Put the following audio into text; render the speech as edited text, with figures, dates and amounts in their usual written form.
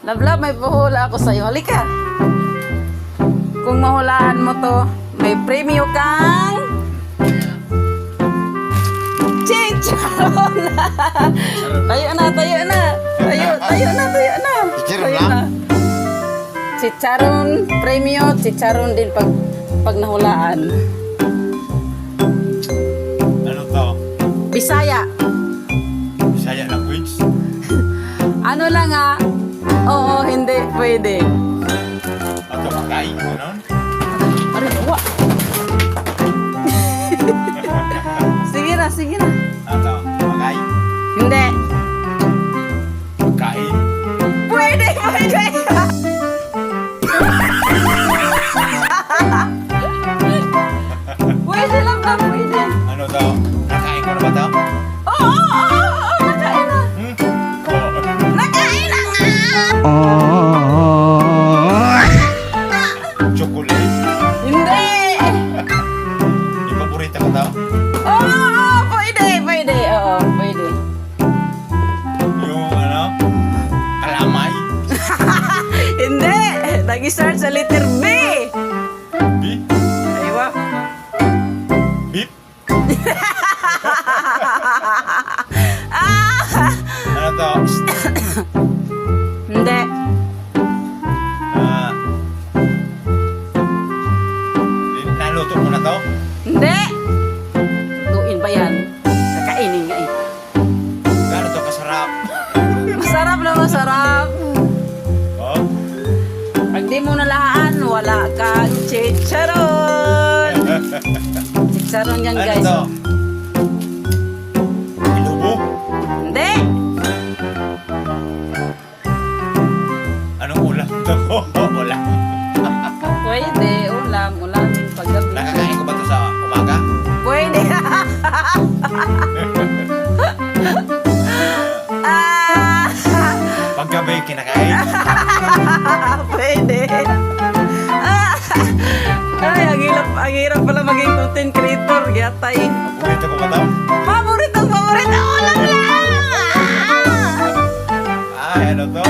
Love, may puhula ako sa'yo. Halika. Kung mahulaan mo to, may premyo kang chicharon. Tayo na. Tayo na. Chicharon, premyo, chicharon din pag nahulaan. Ano to? Bisaya. Bisaya language? Ano lang ah? Oo, hindi pwede. Ato makay, ganon? Ano? Wa. Sige na. Ato, makay? Hindi. Kain? Pwede. Pwede lang na, pwede. Ano to? Nakain ko na ba to? Oo, nakain na. Oo. Nakain na nga! Chocolate? Hindi! Yung paborito ko to? Oo, pwede. Oo, pwede. Yung ano? Kalamay? Hindi! Nag-start sa letter B. Beef? Aywa. Beef? Ah! Ano to? Hindi. Ah. Naluto mo na to? Hindi. Lutuin pa yan. Kakainin nga eh. Gano'n to kasarap? Masarap na masarap. Oh? Pag di mo nalahaan, wala kang chicharon. Chicharon yan Ano guys. to? Inubo? Hindi. Anong ulam to? Ulam. Pwede. Ulamin paggabi. Nakakain ko ba to sa umaga? Pwede. Ah! Paggabi kinakain? Pwede. Ah! Ay, ang hirap pala maging content creator. Yatay. Paborito ko ba to? Paborito ulam lang! Ay, ano to?